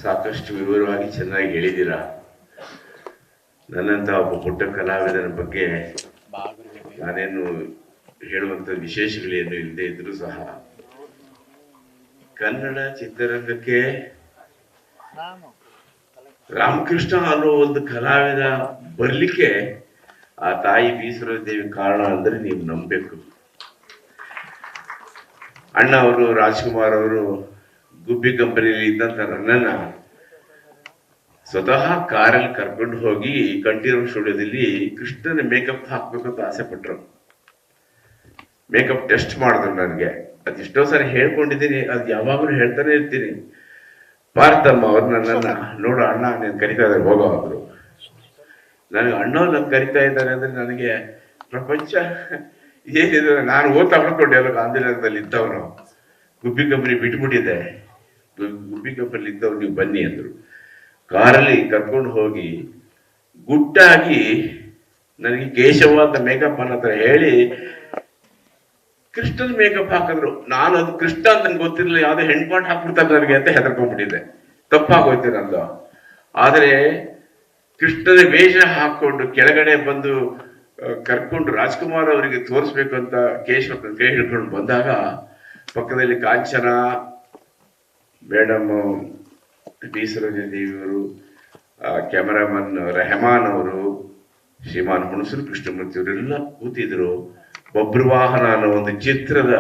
ಸಾಕಷ್ಟು ವಿವರವಾಗಿ ಚೆನ್ನಾಗಿ ಹೇಳಿದ್ದೀರಾ. ನನ್ನಂತ ಒಬ್ಬ ಪುಟ್ಟ ಕಲಾವಿದನ ಬಗ್ಗೆ ನಾನೇನು ಹೇಳುವಂತ ವಿಶೇಷಗಳೇನು ಇಲ್ಲದೆ ಇದ್ರೂ ಸಹ ಕನ್ನಡ ಚಿತ್ರರಂಗಕ್ಕೆ ರಾಮಕೃಷ್ಣ ಅನ್ನೋ ಒಂದು ಕಲಾವಿದ ಬರ್ಲಿಕ್ಕೆ ಆ ತಾಯಿ ಬೀಸರದೇವಿ ಕಾರಣ ಅಂದ್ರೆ ನೀವು ನಂಬಬೇಕು. ಅಣ್ಣ ಅವರು, ರಾಜ್ಕುಮಾರ್ ಅವರು ಗುಬ್ಬಿ ಕಂಪನಿಯಲ್ಲಿ ಇದ್ದಂತ ನನ್ನನ್ನ ಸ್ವತಃ ಕಾರಲ್ಲಿ ಕರ್ಕೊಂಡು ಹೋಗಿ ಕಂಠೀರವ ಸ್ಟುಡಿಯೋದಲ್ಲಿ ಕೃಷ್ಣನ ಮೇಕಪ್ ಹಾಕ್ಬೇಕಂತ ಆಸೆ ಪಟ್ರು. ಮೇಕಪ್ ಟೆಸ್ಟ್ ಮಾಡಿದ್ರು ನನಗೆ. ಅದೆಷ್ಟೋ ಸಾರಿ ಹೇಳ್ಕೊಂಡಿದ್ದೀನಿ, ಅದು ಯಾವಾಗಲೂ ಹೇಳ್ತಾನೆ ಇರ್ತೀನಿ. ಭಾರತಮ್ಮ ಅವ್ರು ನನ್ನನ್ನ ನೋಡು ಅಣ್ಣ ನೀನು ಕರಿತಾ ಇದ್ದಾರೆ ಹೋಗೋ ಅಂದ್ರು. ನನಗೆ ಅಣ್ಣ ನನ್ ಕರಿತಾ ಇದ್ದಾರೆ ಅಂದ್ರೆ ನನಗೆ ಪ್ರಪಂಚ ಏನಿದೆ. ನಾನು ಓದ್ತಾ ಮಾಡ್ಕೊಂಡೆ ಅಲ್ಲ ಆಂಧ್ರದಲ್ಲಿ ಇದ್ದವನು. ಗುಬ್ಬಿ ಕಂಪನಿ ಬಿಟ್ಬಿಟ್ಟಿದ್ದೆ. ಗುಬ್ಬಿ ಕಂಪನಿ ಇದ್ದವ್ರು ನೀವು ಬನ್ನಿ ಅಂದ್ರು. ಕಾರಲ್ಲಿ ಕರ್ಕೊಂಡು ಹೋಗಿ ಗುಟ್ಟಾಗಿ ನನಗೆ ಕೇಶವ ಅಂತ ಮೇಕಪ್ ಅನ್ನೋ ಹತ್ರ ಹೇಳಿ ಕೃಷ್ಣನ್ ಮೇಕಪ್ ಹಾಕಿದ್ರು. ನಾನು ಅದು ಕೃಷ್ಣ ಅಂತ ನಂಗೆ ಗೊತ್ತಿರಲಿಲ್ಲ, ಯಾವ್ದೋ ಹೆಣ್ಪಾಟ್ ಹಾಕ್ಬಿಡ್ತಾರೆ ನನಗೆ ಅಂತ ಹೆದರ್ಕೊಂಡ್ಬಿಟ್ಟಿದ್ದೆ. ತಪ್ಪಾಗೋಯ್ತು ನಂದು. ಆದ್ರೆ ಕೃಷ್ಣನ ವೇಷ ಹಾಕೊಂಡು ಕೆಳಗಡೆ ಬಂದು ಕರ್ಕೊಂಡು ರಾಜ್ಕುಮಾರ್ ಅವರಿಗೆ ತೋರಿಸ್ಬೇಕು ಅಂತ ಕೇಶವ ಕೈ ಹಿಡ್ಕೊಂಡು ಬಂದಾಗ ಪಕ್ಕದಲ್ಲಿ ಕಾಂಚನ ಮೇಡಮ್, ಬೀಸರೋಜ ದೇವಿಯವರು, ಕ್ಯಾಮರಾಮನ್ ರೆಹಮಾನ್ ಅವರು, ಶ್ರೀಮಾನ್ ಹುಣಸೂರು ಕೃಷ್ಣಮೂರ್ತಿ ಅವರೆಲ್ಲ ಕೂತಿದ್ರು. ಬಬ್ರುವಾಹನ ಅನ್ನೋ ಒಂದು ಚಿತ್ರದ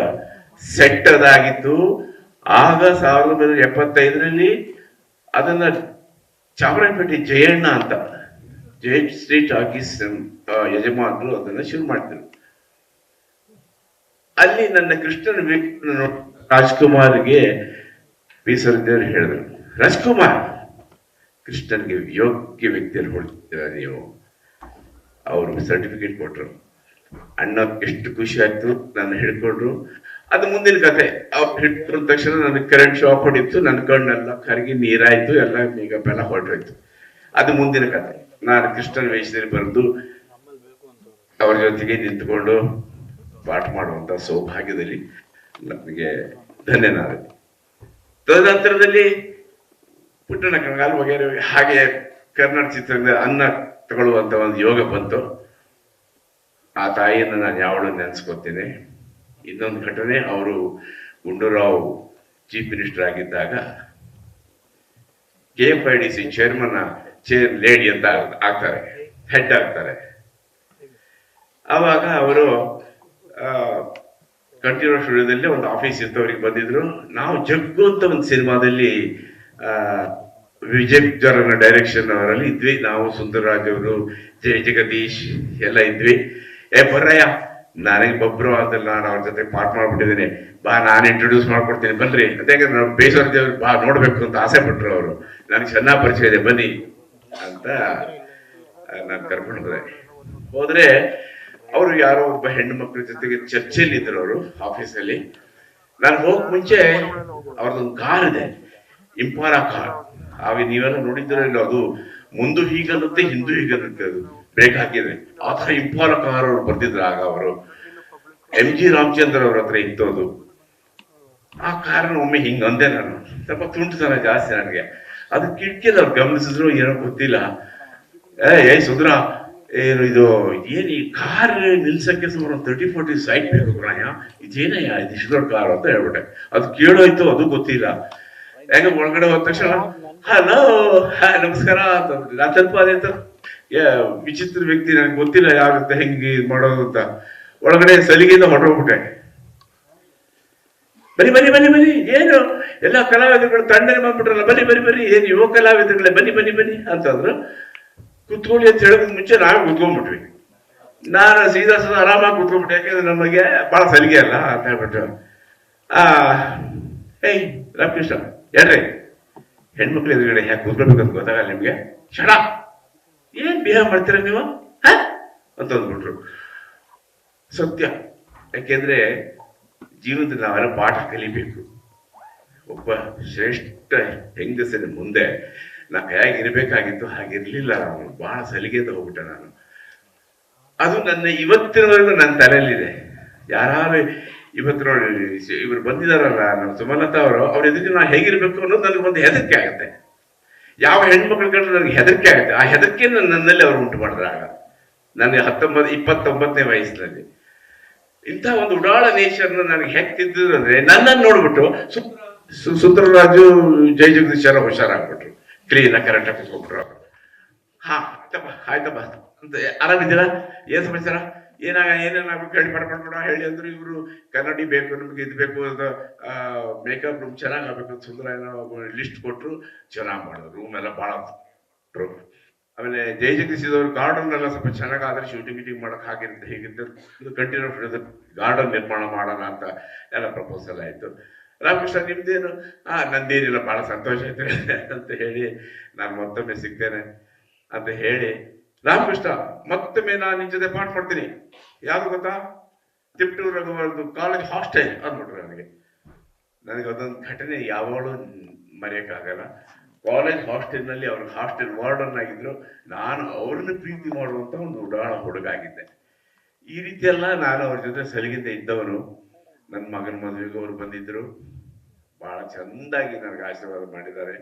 ಸೆಟ್ ಅದಾಗಿತ್ತು. ಆಗ 1975ರಲ್ಲಿ ಅದನ್ನ ಚಾಮರಾಜಪೇಟೆ ಜಯಣ್ಣ ಅಂತ ಜಯ ಶ್ರೀ ಟಾಕೀಸ್ ಯಜಮಾನರು ಅದನ್ನ ಶುರು ಮಾಡ್ತಿದ್ರು. ಅಲ್ಲಿ ನನ್ನ ಕೃಷ್ಣನ ರಾಜ್ಕುಮಾರ್ಗೆ ಬೀಸರದೇವರು ಹೇಳಿದ್ರು, ರಾಜ್ಕುಮಾರ್ ಕೃಷ್ಣನ್ಗೆ ಯೋಗ್ಯ ವ್ಯಕ್ತಿಯನ್ನು ಹೊಡ್ತೀರ ನೀವು. ಅವರು ಸರ್ಟಿಫಿಕೇಟ್ ಕೊಟ್ರು. ಅಣ್ಣ ಎಷ್ಟು ಖುಷಿ ಆಯ್ತು. ನನ್ನ ಹಿಡ್ಕೊಂಡ್ರು. ಅದು ಮುಂದಿನ ಕತೆ. ಅವ್ರು ಹಿಡ್ಕೊಂಡ ತಕ್ಷಣ ನನಗೆ ಕರೆಂಟ್ ಶಾಕ್ ಹೊಡಿತು. ನನ್ನ ಕಣ್ಣೆಲ್ಲ ಕರಗಿ ನೀರಾಯ್ತು. ಎಲ್ಲ ಮೇಕಪ್ ಎಲ್ಲ ಹೊರಟೋಯ್ತು. ಅದು ಮುಂದಿನ ಕತೆ. ನಾನು ಕೃಷ್ಣನ ವೇಷದಲ್ಲಿ ಬರೆದು ಅವ್ರ ಜೊತೆಗೆ ನಿಂತ್ಕೊಂಡು ಪಾಠ ಮಾಡುವಂತ ಸೌಭಾಗ್ಯದಲ್ಲಿ ನನಗೆ ಧನ್ಯನಾದೆ. ತದನಂತರದಲ್ಲಿ ಪುಟ್ಟಣ ಕಂಗಾಲ್ ವಗೇರೆ ಹಾಗೆ ಕನ್ನಡ ಚಿತ್ರದಿಂದ ಅನ್ನ ತಗೊಳ್ಳುವಂತ ಒಂದು ಯೋಗ ಬಂತು. ಆ ತಾಯಿಯನ್ನು ನಾನು ಯಾವಳು ನೆನೆಸ್ಕೊತೀನಿ. ಇನ್ನೊಂದು ಘಟನೆ, ಅವರು ಗುಂಡೂರಾವ್ ಚೀಫ್ ಮಿನಿಸ್ಟರ್ ಆಗಿದ್ದಾಗ KFIDC ಚೇರ್ಮನ್ ಚೇರ್ ಲೇಡಿ ಅಂತ ಆಗ್ತಾರೆ, ಹೆಡ್ ಆಗ್ತಾರೆ. ಆವಾಗ ಅವರು ಕಂಠೀರವ ಸ್ಟುಡಿಯೋದಲ್ಲಿ ಒಂದು ಆಫೀಸ್ ಇತ್ತು, ಅವ್ರಿಗೆ ಬಂದಿದ್ರು. ನಾವು ಜಗ್ಗು ಅಂತ ಒಂದು ಸಿನಿಮಾದಲ್ಲಿ ವಿಜಯ್ ಜ್ವರನ ಡೈರೆಕ್ಷನ್ ಅವರಲ್ಲಿ ಇದ್ವಿ. ನಾವು ಸುಂದರರಾಜ್ ಅವರು, ಜಗದೀಶ್ ಎಲ್ಲ ಇದ್ವಿ. ಬರ್ರಯ್ಯ, ನನಗೆ ಬಬ್ರು ಅಂತಲ್ಲ, ನಾನು ಅವ್ರ ಜೊತೆ ಪಾಠ ಮಾಡ್ಬಿಟ್ಟಿದ್ದೀನಿ, ಬಾ ನಾನು ಇಂಟ್ರೊಡ್ಯೂಸ್ ಮಾಡ್ಕೊಡ್ತೀನಿ ಬನ್ರಿ ಅಂತ. ಯಾಕಂದ್ರೆ ನಾವು ಬೇಸರ ದೇವ್ರು ಬಾ ನೋಡ್ಬೇಕು ಅಂತ ಆಸೆ ಪಟ್ರು ಅವರು. ನನಗೆ ಚೆನ್ನಾಗಿ ಪರಿಚಯ ಇದೆ ಬನ್ನಿ ಅಂತ ನಾನು ಕರ್ಕೊಂಡು ಹೋದ್ರೆ ಅವರು ಯಾರೋ ಒಬ್ಬ ಹೆಣ್ಣು ಮಕ್ಕಳ ಜೊತೆಗೆ ಚರ್ಚೆಯಲ್ಲಿ ಇದ್ರು ಅವರು ಆಫೀಸಲ್ಲಿ. ನಾನು ಹೋಗಕ್ ಮುಂಚೆ ಅವ್ರದ್ದೊಂದು ಕಾರ್ ಇದೆ, ಇಂಪಾರ ಕಾರ್. ನೀವೆಲ್ಲ ನೋಡಿದ್ರೆ ಅದು ಮುಂದು ಹೀಗನ್ನುತ್ತೆ, ಹಿಂದೂ ಹೀಗನ್ನುತ್ತೆ, ಅದು ಬ್ರೇಕ್ ಹಾಕಿದ್ರೆ ಆ ತರ ಇಂಪಾರ ಕಾರ್ ಅವ್ರು ಬರ್ತಿದ್ರು. ಆಗ ಅವರು MG ರಾಮಚಂದ್ರ ಅವ್ರ ಹತ್ರ ಇತ್ತು ಅದು. ಆ ಕಾರಣ ಒಮ್ಮೆ ಹಿಂಗ ಅಂದೆ ನಾನು. ಸ್ವಲ್ಪ ತುಂಟುತನ ಜಾಸ್ತಿ ನನಗೆ. ಅದು ಕಿಟಕಿಯಲ್ಲಿ ಅವ್ರು ಗಮನಿಸಿದ್ರು, ಏನೋ ಗೊತ್ತಿಲ್ಲ. ಸುಂದ್ರ ಏನು ಇದು, ಏನ್ ಈ ಕಾರ್ ನಿಲ್ಸಕ್ಕೆ ಸುಮಾರು 30-40 ಸೈಟ್ ಬೇಕು ಕಣಯ್ಯ, ಇದೇನಯ್ಯ ಇದು ಇಷ್ಟು ದೊಡ್ಡ ಕಾರ್ ಅಂತ ಹೇಳ್ಬಿಟ್ಟೆ. ಅದು ಕೇಳೋಯ್ತು, ಅದು ಗೊತ್ತಿಲ್ಲ. ಯಾಕೆ ಒಳಗಡೆ ಹೋದ ತಕ್ಷಣ ಹಲೋ ನಮಸ್ಕಾರ ಅಂತಂದ್ರೆ ನಾನು ಸ್ವಲ್ಪ ಅದೇಂತ ವಿಚಿತ್ರ ವ್ಯಕ್ತಿ, ನನಗೆ ಗೊತ್ತಿಲ್ಲ ಯಾರಂತ ಹೆಂಗೆ ಮಾಡೋದು ಅಂತ. ಒಳಗಡೆ ಸಲಿಗೆಯಿಂದ ಹೊರಟೋಗ್ಬಿಟ್ಟೆ. ಬನ್ನಿ ಬನ್ನಿ ಬನ್ನಿ ಬನ್ನಿ, ಏನು ಎಲ್ಲ ಕಲಾವಿದರುಗಳು ತಂಡನೆ ಬಂದ್ಬಿಟ್ರಲ್ಲ, ಬನ್ನಿ ಬನ್ನಿ ಬನ್ನಿ, ಏನು ಯುವ ಕಲಾವಿದರುಗಳೇ ಬನ್ನಿ ಬನ್ನಿ ಬನ್ನಿ ಅಂತಂದ್ರು. ಕುತ್ಕೊಳ್ಳಿ ಅಂತ ಹೇಳೋದಕ್ಕೆ ಮುಂಚೆ ನಾವೇ ಕುತ್ಕೊಂಡ್ಬಿಟ್ವಿ. ನಾನು ಸೀದಾ ಆರಾಮಾಗಿ ಕುತ್ಕೊಂಡ್ಬಿಟ್ಟೆ, ಯಾಕಂದ್ರೆ ನಮಗೆ ಬಹಳ ಸಲಿಗೆ ಅಲ್ಲ ಅಂತ ಹೇಳ್ಬಿಟ್ಟು. ಏಯ್ ರಾಮಕೃಷ್ಣ ಹೇಳ್ರಿ, ಹೆಣ್ಮಕ್ಳು ಎದುರುಗಡೆ ಯಾಕೆ ಕೂತ್ಕೊಳ್ಬೇಕಂತ ಗೊತ್ತಾಗಲ್ಲ ನಿಮ್ಗೆ? ಶಡ ಏನ್ ಬಿಹೇವ್ ಮಾಡ್ತೀರ ನೀವು ಅಂತ ಅಂದ್ಬಿಟ್ರು. ಸತ್ಯ. ಯಾಕೆಂದ್ರೆ ಜೀವನದಲ್ಲಿ ನಾವೆಲ್ಲ ಪಾಠ ಕಲಿಬೇಕು. ಒಬ್ಬ ಶ್ರೇಷ್ಠ ಹೆಂಗಸರ ಮುಂದೆ ನಾವು ಹೇಗಿರ್ಬೇಕಾಗಿತ್ತು ಹಾಗಿರ್ಲಿಲ್ಲ. ನಾನು ಬಹಳ ಸಲಿಗೆಯಿಂದ ಹೋಗ್ಬಿಟ್ಟೆ ನಾನು. ಅದು ನನ್ನ ಇವತ್ತಿನವರೆಗೂ ನನ್ನ ತಲೆಯಲ್ಲಿದೆ. ಯಾರು ಇವತ್ತು ನೋಡಿ ಇವರು ಬಂದಿದಾರಲ್ಲ ನಮ್ಮ ಸುಮಲತಾ ಅವರು, ಅವ್ರ ಎದುರಿಗೆ ನಾವು ಹೇಗಿರ್ಬೇಕು ಅನ್ನೋದು ನನಗೆ ಒಂದು ಹೆದರಿಕೆ ಆಗುತ್ತೆ. ಯಾವ ಹೆಣ್ಮಕ್ಳು ಕಂಡ್ರೆ ನನಗೆ ಹೆದರಿಕೆ ಆಗುತ್ತೆ. ಆ ಹೆದರಿಕೆಯನ್ನು ನನ್ನಲ್ಲಿ ಅವರು ಉಂಟು ಮಾಡಿದ್ರೆ ಆಗ ನನಗೆ 29ನೇ ವಯಸ್ಸಿನಲ್ಲಿ ಇಂಥ ಒಂದು ಉಡಾಳ ನೇಚರ್ನ ನನಗೆ ಹೆಂಗ್ ತಿದ್ದಿದ್ರು ಅಂದ್ರೆ ನನ್ನನ್ನು ನೋಡ್ಬಿಟ್ಟು ಸುಂದರರಾಜು ಜೈ ಜಗದೀಶ್ ಎಲ್ಲ ಹುಷಾರಾಗ್ಬಿಟ್ರು, ಕ್ಲೀನ್ ಕರೆಕ್ಟ್ ಆಗಿ ಕೂತ್ಕೊಂಡ್ಬಿಟ್ರು. ಹಾ ಆಯ್ತಪ್ಪ ಅಂತ ಆರಾಮಿದ್ದೀರಾ, ಏನ್ ಸಮಾಚಾರ, ಏನೇನಾಗಬೇಕು ಹೇಳಿ ಮಾಡ್ಕೊಂಡ್ಬಿಡ ಹೇಳಿ ಅಂದ್ರು. ಇವರು ಕನ್ನಡಿ ಬೇಕು ನಮ್ಗೆ, ಇದು ಬೇಕು ಅಂತ ಮೇಕಪ್ ರೂಮ್ ಚೆನ್ನಾಗ್ ಆಗ್ಬೇಕು ಸುಂದರ ಏನೋ ಲಿಸ್ಟ್ ಕೊಟ್ರು, ಚೆನ್ನಾಗ್ ಮಾಡಿದ್ರು. ರೂಮ್ ಎಲ್ಲ ಭಾಳ ಕೊಟ್ರು. ಆಮೇಲೆ ಜೈ ಜಗದೀಶ್ ಗಾರ್ಡನ್ ಎಲ್ಲ ಸ್ವಲ್ಪ ಚೆನ್ನಾಗಾದ್ರೆ ಶೂಟಿಂಗ್ ಗೀಟಿಂಗ್ ಮಾಡಕ್ ಹಾಗಿರುತ್ತೆ ಹೀಗಿರುತ್ತೆ, ಇದು ಕಂಟಿನ್ಯೂ ಗಾರ್ಡನ್ ನಿರ್ಮಾಣ ಮಾಡೋಣ ಅಂತ ಎಲ್ಲ ಪ್ರಪೋಸಲ್ ಆಯ್ತು. ರಾಮಕೃಷ್ಣ ನಿಮ್ದೇನು? ನಂದೇನಿಲ್ಲ, ಬಹಳ ಸಂತೋಷ ಆಯ್ತು ಅಂತ ಹೇಳಿ ನಾನು ಮತ್ತೊಮ್ಮೆ ಸಿಗ್ತೇನೆ ಅಂತ ಹೇಳಿ, ರಾಮಕೃಷ್ಣ ಮತ್ತೊಮ್ಮೆ ನಾನು ನಿನ್ ಜೊತೆ ಪಾಠ ಮಾಡ್ತೀನಿ, ಯಾವ್ದು ಗೊತ್ತಾ, ತಿಪ್ಟೂರ್ ರಘುವರ್ದು ಕಾಲೇಜ್ ಹಾಸ್ಟೆಲ್ ಅಂದ್ಬಿಟ್ರು. ನನಗೆ ಅದೊಂದು ಘಟನೆ ಯಾವಾಗಲೂ ಮರೆಯಕ್ಕಾಗಲ್ಲ. ಕಾಲೇಜ್ ಹಾಸ್ಟೆಲ್ನಲ್ಲಿ ಅವ್ರ ಹಾಸ್ಟೆಲ್ ವಾರ್ಡನ್ ಆಗಿದ್ರು, ನಾನು ಅವ್ರನ್ನ ಪ್ರೀತಿ ಮಾಡುವಂತ ಒಂದು ಉಡಾಳ ಹುಡುಗ ಆಗಿದ್ದೆ. ಈ ರೀತಿ ಎಲ್ಲ ನಾನು ಅವ್ರ ಜೊತೆ ಸಲಿಗೆಯಿಂದ ಇದ್ದವನು. ನನ್ನ ಮಗನ ಮದುವೆಗೆ ಅವರು ಬಂದಿದ್ರು, ಬಹಳ ಚಂದಾಗಿ ನನಗೆ ಆಶೀರ್ವಾದ ಮಾಡಿದ್ದಾರೆ.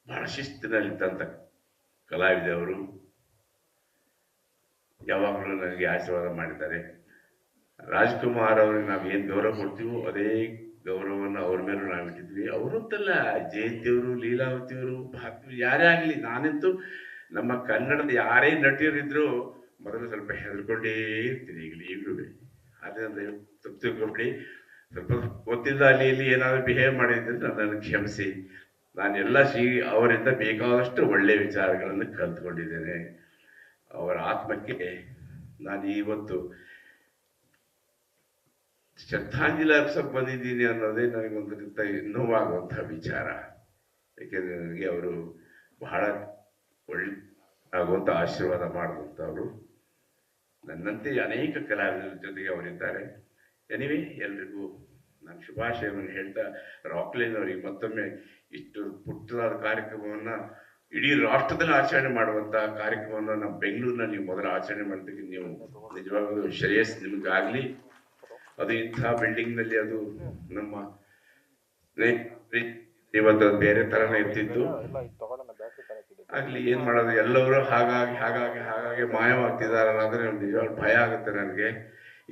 ಬಹಳ ಶಿಸ್ತಿನಲ್ಲಿದ್ದಂತ ಕಲಾವಿದೆ ಅವರು, ಯಾವಾಗಲೂ ನನಗೆ ಆಶೀರ್ವಾದ ಮಾಡಿದ್ದಾರೆ. ರಾಜ್ಕುಮಾರ್ ಅವ್ರಿಗೆ ನಾವು ಏನ್ ಗೌರವ ಕೊಡ್ತೀವೋ ಅದೇ ಗೌರವವನ್ನು ಅವ್ರ ಮೇಲೂ ನಾವು ಇಟ್ಟಿದ್ವಿ. ಅವರಂತಲ್ಲ, ಜಯಂತಿಯವರು, ಲೀಲಾವತಿಯವರು, ಯಾರೇ ಆಗ್ಲಿ, ನಾನಂತೂ ನಮ್ಮ ಕನ್ನಡದ ಯಾರೇ ನಟಿಯರಿದ್ರು ಮೊದಲು ಸ್ವಲ್ಪ ಹೆದರ್ಕೊಂಡೇ ಇರ್ತೀನಿ, ಈಗಲೂ. ಅದರಿಂದ ತಪ್ಪು ತಿಳ್ಕೊಬಿಡಿ, ಸ್ವಲ್ಪ ಗೊತ್ತಿಲ್ಲ ಅಲ್ಲಿ ಇಲ್ಲಿ ಏನಾದ್ರು ಬಿಹೇವ್ ಮಾಡಿದ್ರೆ ನನ್ನನ್ನು ಕ್ಷಮಿಸಿ. ನಾನೆಲ್ಲ ಅವರಿಂದ ಬೇಕಾದಷ್ಟು ಒಳ್ಳೆ ವಿಚಾರಗಳನ್ನು ಕಲ್ತ್ಕೊಂಡಿದ್ದೇನೆ. ಅವರ ಆತ್ಮಕ್ಕೆ ನಾನು ಇವತ್ತು ಶ್ರದ್ಧಾಂಜಲಿ ಅರ್ಪಿಸಕ್ಕೆ ಬಂದಿದ್ದೀನಿ ಅನ್ನೋದೇ ನನಗೊಂದು ನೋವಾಗುವಂತಹ ವಿಚಾರ. ಯಾಕೆಂದ್ರೆ ನನಗೆ ಅವರು ಬಹಳ ಒಳ್ಳೆ ಆಗುವಂತ ಆಶೀರ್ವಾದ ಮಾಡುವಂಥವ್ರು. ನನ್ನಂತೆ ಅನೇಕ ಕಲಾವಿದರ ಜೊತೆಗೆ ಅವರಿದ್ದಾರೆ. ಎನಿವೆ, ಎಲ್ರಿಗೂ ನಾನು ಶುಭಾಶಯವನ್ನು ಹೇಳ್ತಾ, ರಾಕ್ಲೈನ್ ಅವರಿಗೆ ಮತ್ತೊಮ್ಮೆ ಇಷ್ಟು ಪುಟ್ಟದಾದ ಕಾರ್ಯಕ್ರಮವನ್ನ ಇಡೀ ರಾಷ್ಟ್ರದಲ್ಲಿ ಆಚರಣೆ ಮಾಡುವಂತ ಕಾರ್ಯಕ್ರಮವನ್ನು ನಮ್ಮ ಬೆಂಗಳೂರಿನ ನೀವು ಮೊದಲು ಆಚರಣೆ ಮಾಡಿದ್ದಕ್ಕೆ ನೀವು ನಿಜವಾಗ್ಲೂ ಶ್ರೇಯಸ್ ನಿಮಗಾಗ್ಲಿ. ಅದು ಇಂಥ ಬಿಲ್ಡಿಂಗ್ ನಲ್ಲಿ ಅದು ನಮ್ಮ ಇವತ್ತು ಬೇರೆ ತರನೇ ಇರ್ತಿತ್ತು. ಆಗ್ಲಿ, ಏನ್ ಮಾಡೋದು, ಎಲ್ಲರೂ ಹಾಗಾಗಿ ಮಾಯವಾಗ್ತಿದಾರಲ್ಲ ಅಂದ್ರೆ ನಿಜವಾಗ್ಲೂ ಭಯ ಆಗುತ್ತೆ ನನಗೆ.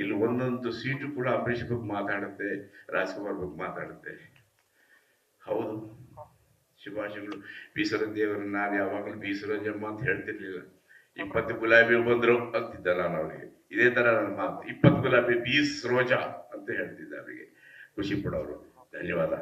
ಇಲ್ಲಿ ಒಂದೊಂದು ಸೀಟು ಕೂಡ ಅಂಬರೀಷ್ ಬಗ್ಗೆ ಮಾತಾಡುತ್ತೆ, ರಾಜ್ಕುಮಾರ್ ಬಗ್ಗೆ ಮಾತಾಡುತ್ತೆ. ಹೌದು, ಶುಭಾಶಯಗಳು. ಬೀಸರಂಜಿಯವರು ನಾನು ಯಾವಾಗಲೂ ಬೀಸರಂಜಮ್ಮ ಅಂತ ಹೇಳ್ತಿರ್ಲಿಲ್ಲ. 20 ಗುಲಾಬಿ ಬಂದ್ರು ಅಂತಿದ್ದ ನಾನು ಅವರಿಗೆ. ಇದೇ ತರ ನನ್ನ ಮಾತು, 20 ಗುಲಾಬಿ ಬೀಸ್ ರೋಜಾ ಅಂತ ಹೇಳ್ತಿದ್ದೆ ಅವರಿಗೆ. ಖುಷಿ ಪಡೋರು. ಧನ್ಯವಾದ.